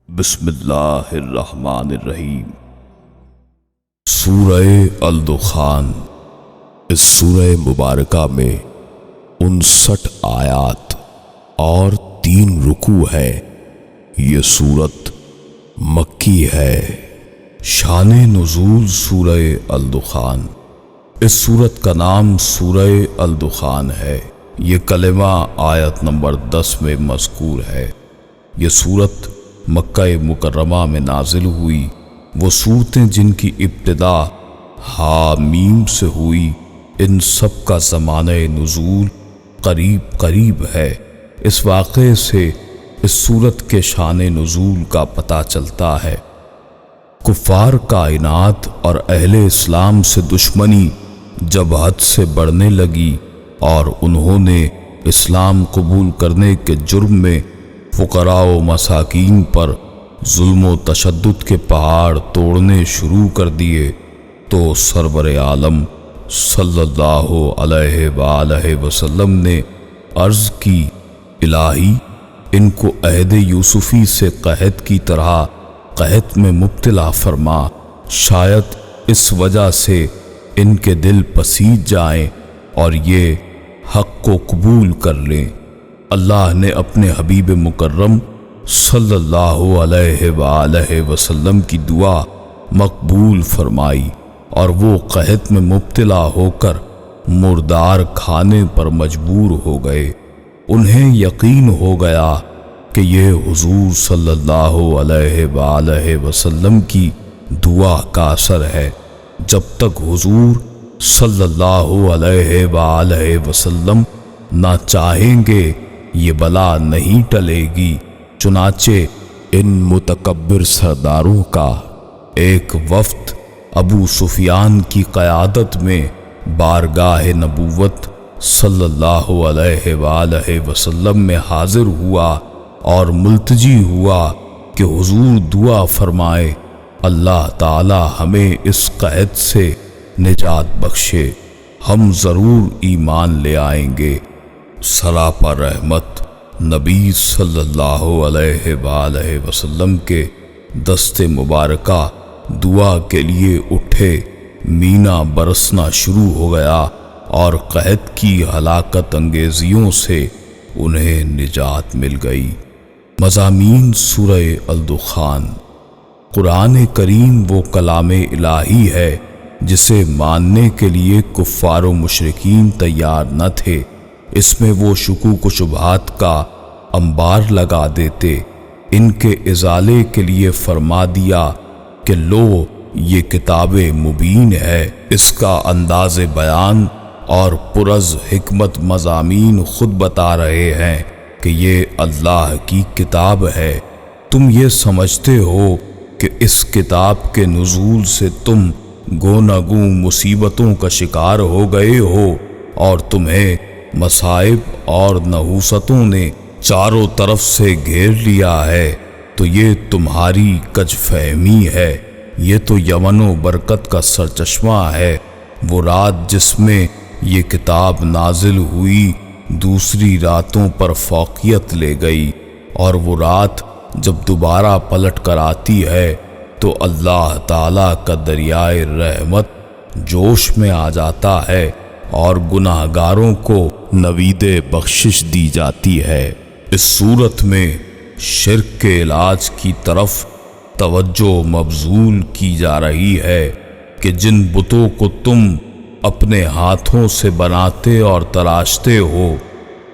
بسم اللہ الرحمن الرحیم۔ سورہ الدخان۔ اس سورہ مبارکہ میں 59 آیات اور 3 رکوع ہے۔ یہ سورت مکی ہے۔ شان نزول سورہ الدخان۔ اس سورت کا نام سورہ الدخان ہے۔ یہ کلمہ آیت نمبر 10 میں مذکور ہے۔ یہ سورت مکہ مکرمہ میں نازل ہوئی۔ وہ صورتیں جن کی ابتدا حامیم سے ہوئی، ان سب کا زمانہ نزول قریب ہے۔ اس واقعے سے اس سورت کے شان نزول کا پتہ چلتا ہے۔ کفار کائنات اور اہل اسلام سے دشمنی جب حد سے بڑھنے لگی اور انہوں نے اسلام قبول کرنے کے جرم میں فقراء و مساکین پر ظلم و تشدد کے پہاڑ توڑنے شروع کر دیے، تو سرور عالم صلی اللہ علیہ وآلہ وسلم نے عرض کی، الہی ان کو عہد یوسفی سے قحط کی طرح قحط میں مبتلا فرما، شاید اس وجہ سے ان کے دل پسیج جائیں اور یہ حق کو قبول کر لیں۔ اللہ نے اپنے حبیب مکرم صلی اللہ علیہ وآلہ وسلم کی دعا مقبول فرمائی اور وہ قحط میں مبتلا ہو کر مردار کھانے پر مجبور ہو گئے۔ انہیں یقین ہو گیا کہ یہ حضور صلی اللہ علیہ وآلہ وسلم کی دعا کا اثر ہے۔ جب تک حضور صلی اللہ علیہ وآلہ وسلم نہ چاہیں گے یہ بلا نہیں ٹلے گی۔ چنانچہ ان متکبر سرداروں کا ایک وفد ابو سفیان کی قیادت میں بارگاہ نبوت صلی اللہ علیہ وآلہ وسلم میں حاضر ہوا اور ملتجی ہوا کہ حضور دعا فرمائے، اللہ تعالی ہمیں اس قحط سے نجات بخشے، ہم ضرور ایمان لے آئیں گے۔ سراپا رحمت نبی صلی اللہ علیہ وآلہ وسلم کے دست مبارکہ دعا کے لیے اٹھے، مینا برسنا شروع ہو گیا اور قحط کی ہلاکت انگیزیوں سے انہیں نجات مل گئی۔ مضامین سورہ الدخان۔ قرآن کریم وہ کلام الہی ہے جسے ماننے کے لیے کفار و مشرکین تیار نہ تھے۔ اس میں وہ شکوک و شبہات کا انبار لگا دیتے۔ ان کے ازالے کے لیے فرما دیا کہ لو یہ کتاب مبین ہے۔ اس کا انداز بیان اور پرز حکمت مضامین خود بتا رہے ہیں کہ یہ اللہ کی کتاب ہے۔ تم یہ سمجھتے ہو کہ اس کتاب کے نزول سے تم گو نہ گو مصیبتوں کا شکار ہو گئے ہو اور تمہیں مصائب اور نحوستوں نے چاروں طرف سے گھیر لیا ہے، تو یہ تمہاری کج فہمی ہے۔ یہ تو یمن و برکت کا سرچشمہ ہے۔ وہ رات جس میں یہ کتاب نازل ہوئی دوسری راتوں پر فوقیت لے گئی، اور وہ رات جب دوبارہ پلٹ کر آتی ہے تو اللہ تعالیٰ کا دریائے رحمت جوش میں آ جاتا ہے اور گناہ گاروں کو نوید بخشش دی جاتی ہے۔ اس صورت میں شرک کے علاج کی طرف توجہ مبذول کی جا رہی ہے کہ جن بتوں کو تم اپنے ہاتھوں سے بناتے اور تراشتے ہو،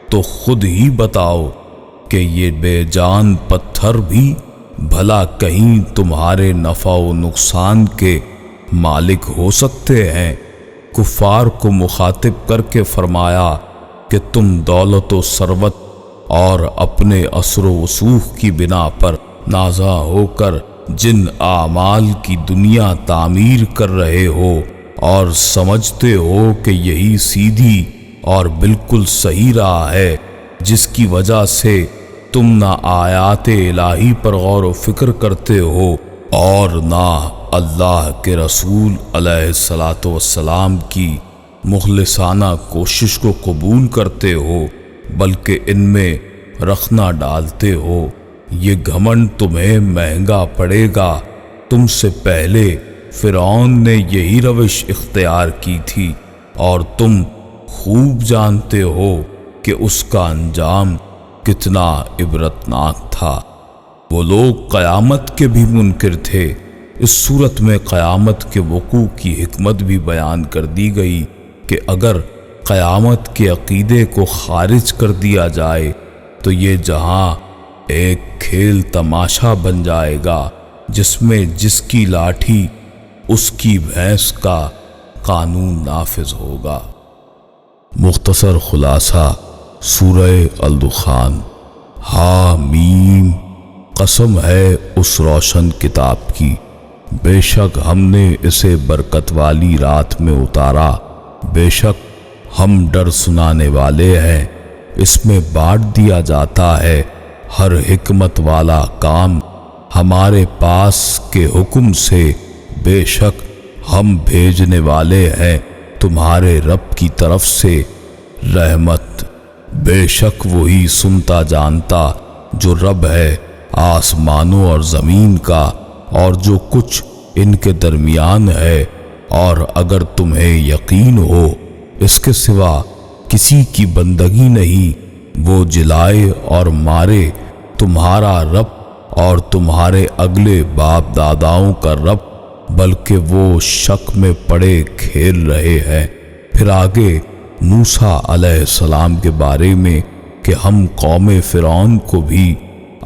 تو خود ہی بتاؤ کہ یہ بے جان پتھر بھی بھلا کہیں تمہارے نفع و نقصان کے مالک ہو سکتے ہیں۔ کفار کو مخاطب کر کے فرمایا کہ تم دولت و ثروت اور اپنے اثر و وسوخ کی بنا پر نازا ہو کر جن اعمال کی دنیا تعمیر کر رہے ہو اور سمجھتے ہو کہ یہی سیدھی اور بالکل صحیح راہ ہے، جس کی وجہ سے تم نہ آیات الہی پر غور و فکر کرتے ہو اور نہ اللہ کے رسول علیہ الصلاۃ والسلام کی مخلصانہ کوشش کو قبول کرتے ہو، بلکہ ان میں رخنہ ڈالتے ہو۔ یہ گھمنڈ تمہیں مہنگا پڑے گا۔ تم سے پہلے فرعون نے یہی روش اختیار کی تھی، اور تم خوب جانتے ہو کہ اس کا انجام کتنا عبرتناک تھا۔ وہ لوگ قیامت کے بھی منکر تھے۔ اس صورت میں قیامت کے وقوع کی حکمت بھی بیان کر دی گئی کہ اگر قیامت کے عقیدے کو خارج کر دیا جائے تو یہ جہاں ایک کھیل تماشا بن جائے گا، جس میں جس کی لاٹھی اس کی بھینس کا قانون نافذ ہوگا۔ مختصر خلاصہ سورہ الدخان۔ حامیم، قسم ہے اس روشن کتاب کی، بے شک ہم نے اسے برکت والی رات میں اتارا، بے شک ہم ڈر سنانے والے ہیں۔ اس میں بانٹ دیا جاتا ہے ہر حکمت والا کام ہمارے پاس کے حکم سے، بے شک ہم بھیجنے والے ہیں تمہارے رب کی طرف سے رحمت۔ بے شک وہی سنتا جانتا جو رب ہے آسمانوں اور زمین کا اور جو کچھ ان کے درمیان ہے، اور اگر تمہیں یقین ہو اس کے سوا کسی کی بندگی نہیں، وہ جلائے اور مارے تمہارا رب اور تمہارے اگلے باپ داداؤں کا رب، بلکہ وہ شک میں پڑے کھیل رہے ہیں۔ پھر آگے موسیٰ علیہ السلام کے بارے میں کہ ہم قوم فرعون کو بھی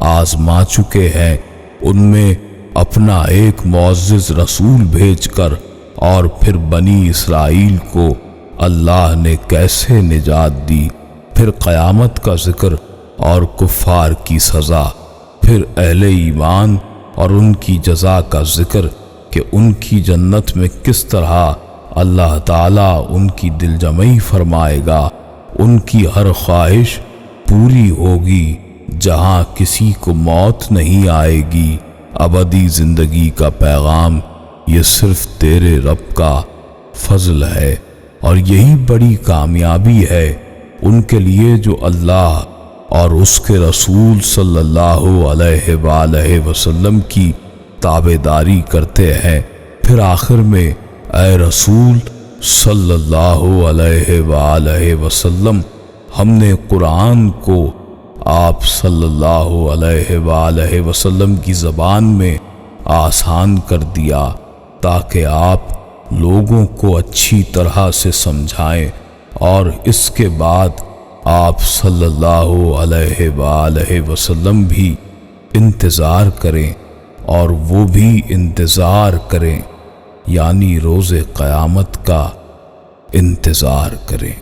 آزما چکے ہیں، ان میں اپنا ایک معزز رسول بھیج کر، اور پھر بنی اسرائیل کو اللہ نے کیسے نجات دی، پھر قیامت کا ذکر اور کفار کی سزا، پھر اہل ایمان اور ان کی جزا کا ذکر کہ ان کی جنت میں کس طرح اللہ تعالیٰ ان کی دل جمعی فرمائے گا، ان کی ہر خواہش پوری ہوگی، جہاں کسی کو موت نہیں آئے گی، ابدی زندگی کا پیغام یہ صرف تیرے رب کا فضل ہے، اور یہی بڑی کامیابی ہے ان کے لیے جو اللہ اور اس کے رسول صلی اللہ علیہ وآلہ وسلم کی تابعداری کرتے ہیں۔ پھر آخر میں اے رسول صلی اللہ علیہ وآلہ وسلم، ہم نے قرآن کو آپ صلی اللہ علیہ وآلہ وسلم کی زبان میں آسان کر دیا تاکہ آپ لوگوں کو اچھی طرح سے سمجھائیں، اور اس کے بعد آپ صلی اللہ علیہ وآلہ وسلم بھی انتظار کریں، اور وہ بھی انتظار کریں، یعنی روز قیامت کا انتظار کریں۔